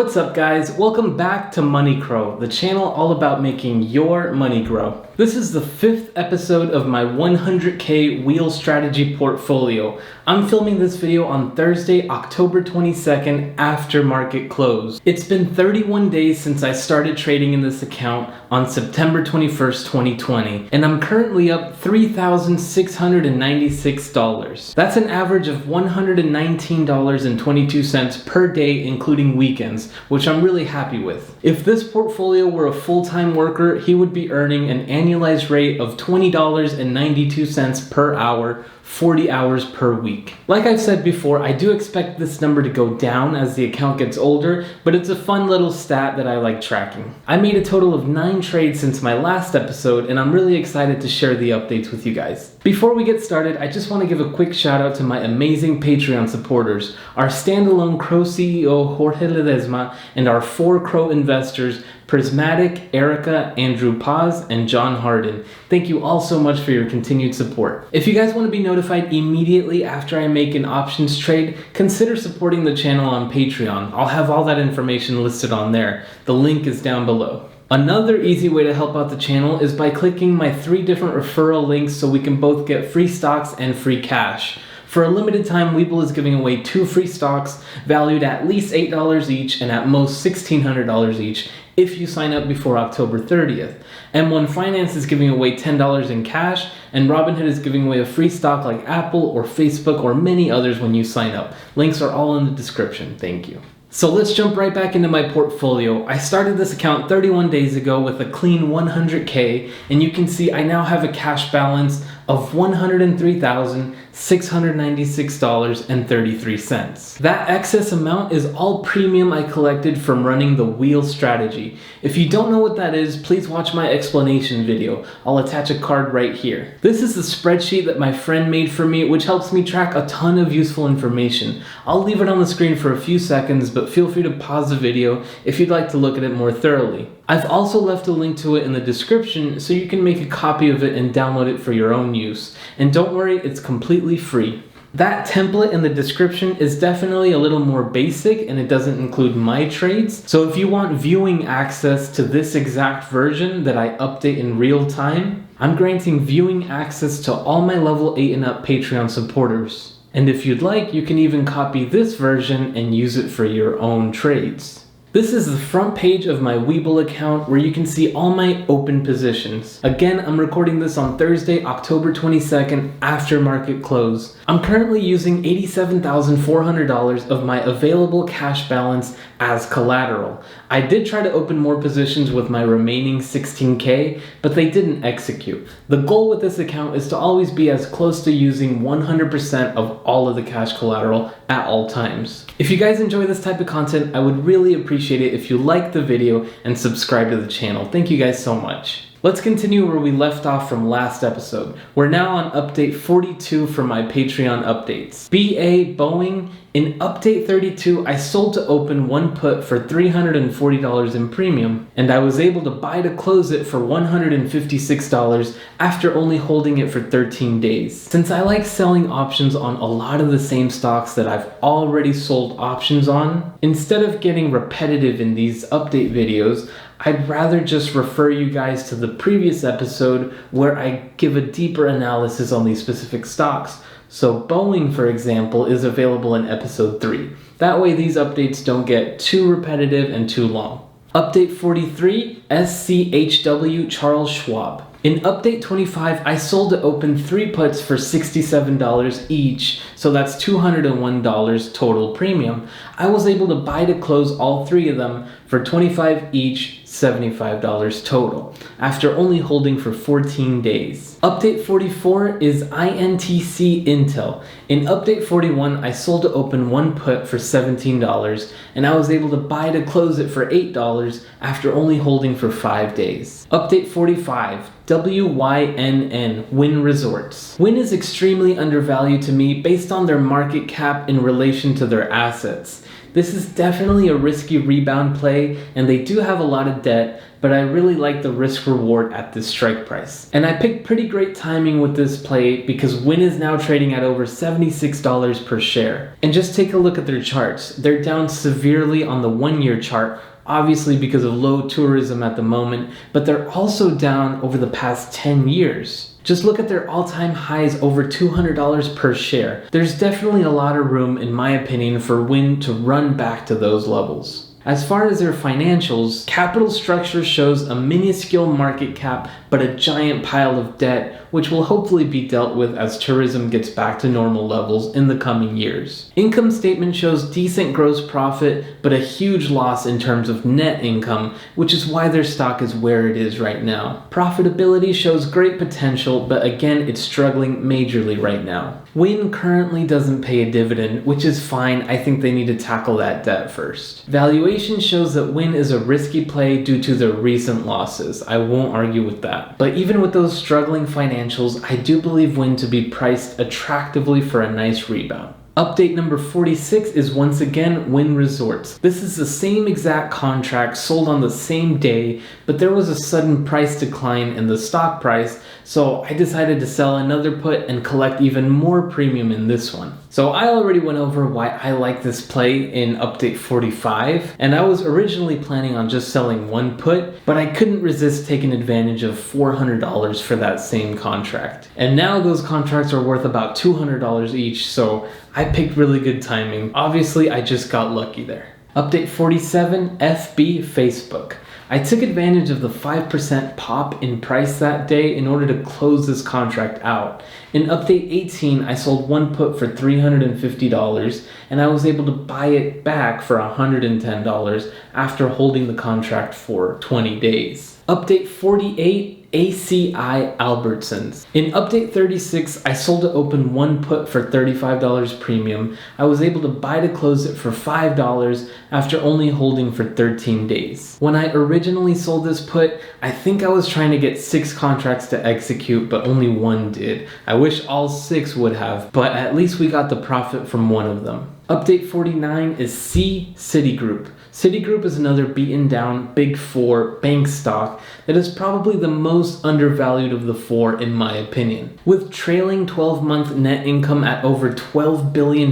What's up guys? Welcome back to Money Crow, the channel all about making your money grow. This is the 5th episode of my 100K wheel strategy portfolio. I'm filming this video on Thursday, October 22nd after market close. It's been 31 days since I started trading in this account on September 21st, 2020, and I'm currently up $3,696. That's an average of $119.22 per day, including weekends, which I'm really happy with. If this portfolio were a full-time worker, he would be earning an annualized rate of $20.92 per hour, 40 hours per week. Like I've said before, I do expect this number to go down as the account gets older, but it's a fun little stat that I like tracking. I made a total of 9 trades since my last episode, and I'm really excited to share the updates with you guys. Before we get started, I just want to give a quick shout out to my amazing Patreon supporters, our standalone Crow CEO Jorge Ledesma, and our 4 Crow investors Prismatic, Erica, Andrew Paz, and John Harden. Thank you all so much for your continued support. If you guys want to be notified immediately after I make an options trade, consider supporting the channel on Patreon. I'll have all that information listed on there. The link is down below. Another easy way to help out the channel is by clicking my 3 different referral links so we can both get free stocks and free cash. For a limited time, Webull is giving away 2 free stocks valued at least $8 each and at most $1,600 each if you sign up before October 30th. M1 Finance is giving away $10 in cash, and Robinhood is giving away a free stock like Apple or Facebook or many others when you sign up. Links are all in the description. Thank you. So let's jump right back into my portfolio. I started this account 31 days ago with a clean 100K, and you can see I now have a cash balance of $103,696.33. That excess amount is all premium I collected from running the wheel strategy. If you don't know what that is, please watch my explanation video. I'll attach a card right here. This is the spreadsheet that my friend made for me, which helps me track a ton of useful information. I'll leave it on the screen for a few seconds, but feel free to pause the video if you'd like to look at it more thoroughly. I've also left a link to it in the description so you can make a copy of it and download it for your own use. And don't worry, it's completely free. That template in the description is definitely a little more basic and it doesn't include my trades. So if you want viewing access to this exact version that I update in real time, I'm granting viewing access to all my level 8 and up Patreon supporters. And if you'd like, you can even copy this version and use it for your own trades. This is the front page of my Webull account where you can see all my open positions. Again, I'm recording this on Thursday, October 22nd after market close. I'm currently using $87,400 of my available cash balance as collateral. I did try to open more positions with my remaining 16K, but they didn't execute. The goal with this account is to always be as close to using 100% of all of the cash collateral at all times. If you guys enjoy this type of content, I would really appreciate it if you like the video and subscribe to the channel. Thank you guys so much. Let's continue where we left off from last episode. We're now on update 42 for my Patreon updates. BA Boeing, in update 32, I sold to open one put for $340 in premium, and I was able to buy to close it for $156 after only holding it for 13 days. Since I like selling options on a lot of the same stocks that I've already sold options on, instead of getting repetitive in these update videos, I'd rather just refer you guys to the previous episode where I give a deeper analysis on these specific stocks. So Boeing, for example, is available in episode 3. That way these updates don't get too repetitive and too long. Update 43, SCHW Charles Schwab. In update 25, I sold to open 3 puts for $67 each, so that's $201 total premium. I was able to buy to close all 3 of them for $25 each, $75 total, after only holding for 14 days. Update 44 is INTC Intel. In update 41, I sold to open 1 put for $17, and I was able to buy to close it for $8 after only holding for 5 days. Update 45, WYNN, Wynn Resorts. Wynn is extremely undervalued to me based on their market cap in relation to their assets. This is definitely a risky rebound play, and they do have a lot of debt, but I really like the risk reward at this strike price. And I picked pretty great timing with this play because Wynn is now trading at over $76 per share. And just take a look at their charts. They're down severely on the 1-year chart, obviously because of low tourism at the moment, but they're also down over the past 10 years. Just look at their all-time highs over $200 per share. There's definitely a lot of room, in my opinion, for Wynn to run back to those levels. As far as their financials, capital structure shows a minuscule market cap but a giant pile of debt, which will hopefully be dealt with as tourism gets back to normal levels in the coming years. Income statement shows decent gross profit but a huge loss in terms of net income, which is why their stock is where it is right now. Profitability shows great potential, but again, it's struggling majorly right now. Wynn currently doesn't pay a dividend, which is fine. I think they need to tackle that debt first. Valuation shows that Wynn is a risky play due to their recent losses. I won't argue with that. But even with those struggling financials, I do believe Wynn to be priced attractively for a nice rebound. Update number 46 is once again Wynn Resorts. This is the same exact contract sold on the same day, but there was a sudden price decline in the stock price, so I decided to sell another put and collect even more premium in this one. So I already went over why I like this play in update 45, and I was originally planning on just selling one put, but I couldn't resist taking advantage of $400 for that same contract. And now those contracts are worth about $200 each, so I picked really good timing. Obviously, I just got lucky there. Update 47, FB Facebook. I took advantage of the 5% pop in price that day in order to close this contract out. In update 18, I sold one put for $350 and I was able to buy it back for $110 after holding the contract for 20 days. Update 48, ACI Albertsons. In update 36, I sold to open one put for $35 premium. I was able to buy to close it for $5 after only holding for 13 days. When I originally sold this put, I think I was trying to get 6 contracts to execute, but only one did. I wish all 6 would have, but at least we got the profit from one of them. Update 49 is Citigroup. Citigroup is another beaten down Big 4 bank stock that is probably the most undervalued of the 4 in my opinion. With trailing 12-month net income at over $12 billion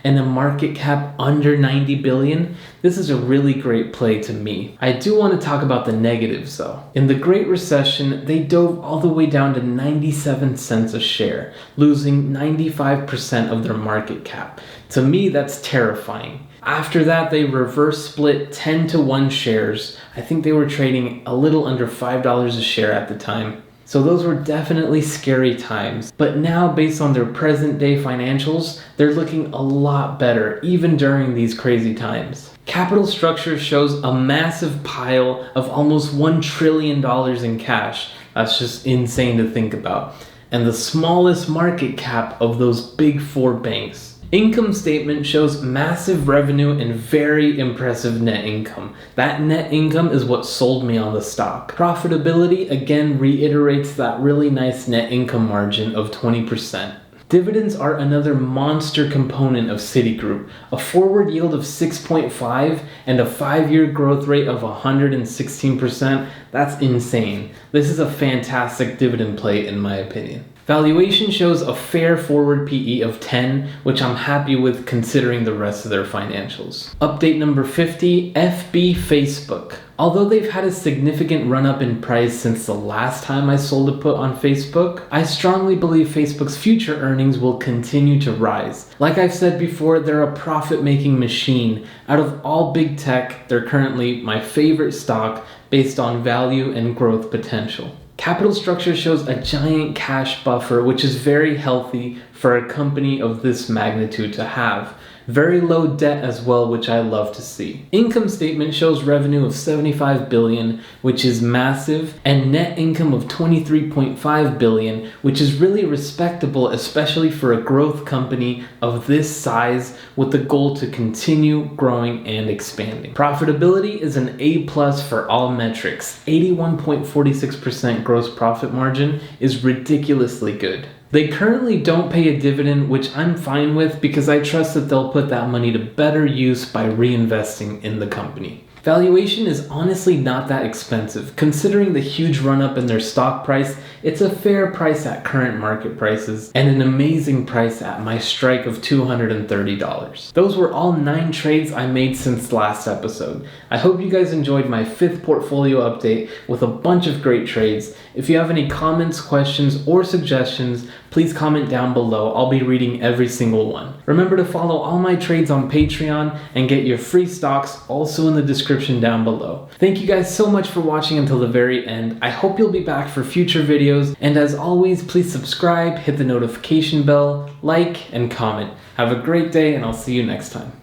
and a market cap under $90 billion, this is a really great play to me. I do want to talk about the negatives though. In the Great Recession, they dove all the way down to 97 cents a share, losing 95% of their market cap. To me, that's terrifying. After that, they reverse split 10-to-1 shares. I think they were trading a little under $5 a share at the time. So those were definitely scary times. But now, based on their present day financials, they're looking a lot better, even during these crazy times. Capital structure shows a massive pile of almost $1 trillion in cash. That's just insane to think about. And the smallest market cap of those big 4 banks. Income statement shows massive revenue and very impressive net income. That net income is what sold me on the stock. Profitability again reiterates that really nice net income margin of 20%. Dividends are another monster component of Citigroup. A forward yield of 6.5 and a 5-year growth rate of 116%. That's insane. This is a fantastic dividend play in my opinion. Valuation shows a fair forward PE of 10, which I'm happy with considering the rest of their financials. Update number 50, FB Facebook. Although they've had a significant run-up in price since the last time I sold a put on Facebook, I strongly believe Facebook's future earnings will continue to rise. Like I've said before, they're a profit-making machine. Out of all big tech, they're currently my favorite stock based on value and growth potential. Capital structure shows a giant cash buffer, which is very healthy for a company of this magnitude to have. Very low debt as well, which I love to see. Income statement shows revenue of $75 billion, which is massive, and net income of $23.5 billion, which is really respectable, especially for a growth company of this size with the goal to continue growing and expanding. Profitability is an A+ for all metrics. 81.46% gross profit margin is ridiculously good. They currently don't pay a dividend, which I'm fine with because I trust that they'll put that money to better use by reinvesting in the company. Valuation is honestly not that expensive. Considering the huge run-up in their stock price, it's a fair price at current market prices and an amazing price at my strike of $230. Those were all 9 trades I made since last episode. I hope you guys enjoyed my 5th portfolio update with a bunch of great trades. If you have any comments, questions, or suggestions, please comment down below. I'll be reading every single one. Remember to follow all my trades on Patreon and get your free stocks also in the description down below. Thank you guys so much for watching until the very end. I hope you'll be back for future videos, and as always, please subscribe, hit the notification bell, like, and comment. Have a great day, and I'll see you next time.